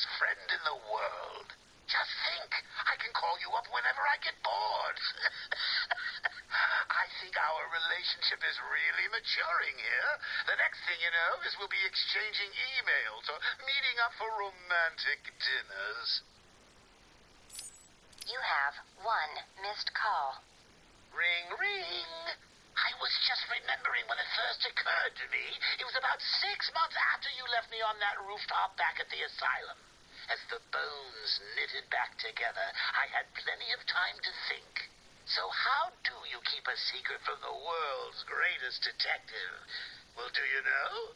best friend in the world. Just think, I can call you up whenever I get bored. I think our relationship is really maturing here. The next thing you know is we'll be exchanging emails or meeting up for romantic dinners. You have one missed call. Ring, ring. I was just remembering when it first occurred to me. It was about 6 months after you left me on that rooftop back at the asylum. As the bones knitted back together, I had plenty of time to think. So how do you keep a secret from the world's greatest detective? Well, do you know?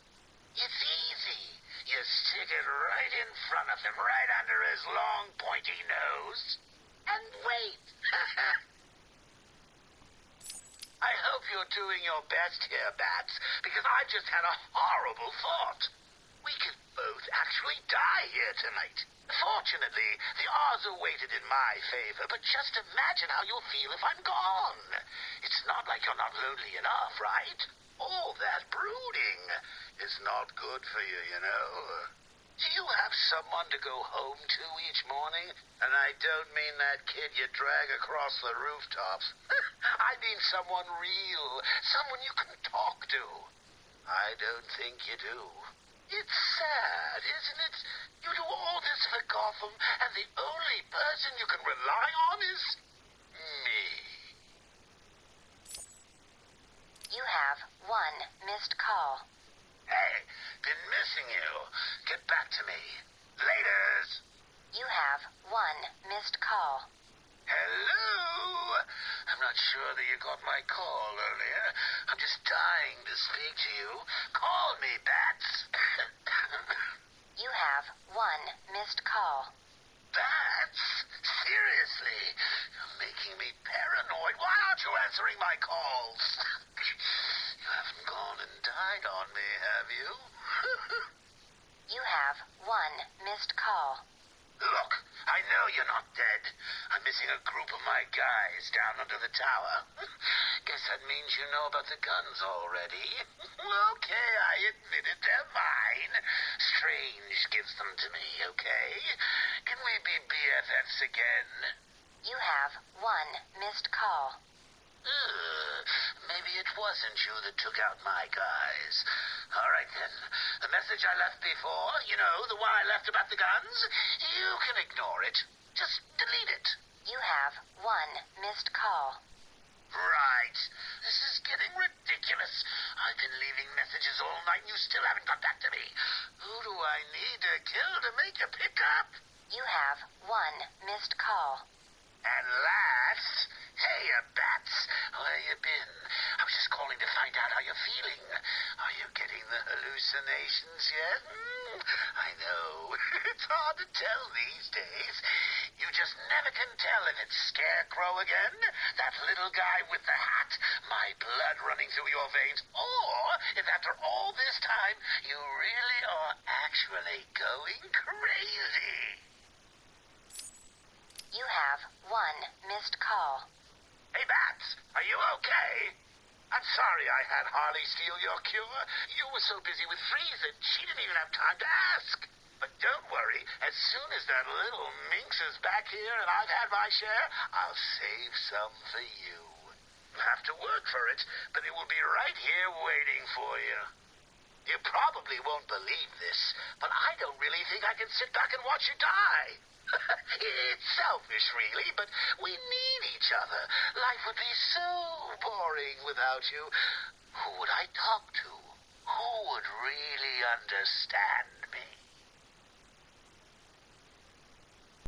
It's easy. You stick it right in front of him, right under his long, pointy nose, and wait. I hope you're doing your best here, Bats, because I've just had a horrible thought. We could both actually die here tonight. Fortunately, the odds are weighted in my favor, but just imagine how you'll feel if I'm gone. It's not like you're not lonely enough, right? All that brooding is not good for you, you know. Do you have someone to go home to each morning? And I don't mean that kid you drag across the rooftops. I mean someone real, someone you can talk to. I don't think you do. It's sad, isn't it? You do all this for Gotham, and the only person you can rely on is me. You have one missed call. Hey, been missing you. Get back to me. Laters. You have one missed call. Hello? I'm not sure that you got my call earlier. I'm just dying to speak to you. Call me, Bats. You have one missed call. Bats? Seriously? You're making me paranoid. Why aren't you answering my calls? You haven't gone and died on me, have you? You have one missed call. Look, I know you're not dead. I'm missing a group of my guys down under the tower. Guess that means you know about the guns already. Okay, I admit it, they're mine. Strange gives them to me, okay? Can we be BFFs again? You have one missed call. Maybe it wasn't you that took out my guys. All right, then. The message I left before, you know, the one I left about the guns, you can ignore it. Just delete it. You have one missed call. Right. This is getting ridiculous. I've been leaving messages all night and you still haven't got back to me. Who do I need to kill to make a pickup? You have one missed call. And last, hey, Bats, where you been? I was just calling to find out how you're feeling. Are you getting the hallucinations yet? I know. It's hard to tell these days. You just never can tell if it's Scarecrow again, that little guy with the hat, my blood running through your veins, or if after all this time you really are actually going crazy. You have one missed call. Hey, Bats, are you okay? I'm sorry I had Harley steal your cure. You were so busy with Frieza, she didn't even have time to ask. But don't worry, as soon as that little minx is back here and I've had my share, I'll save some for you. You have to work for it, but it will be right here waiting for you. You probably won't believe this, but I don't really think I can sit back and watch you die. It's selfish, really, but we need each other. Life would be so boring without you. Who would I talk to? Who would really understand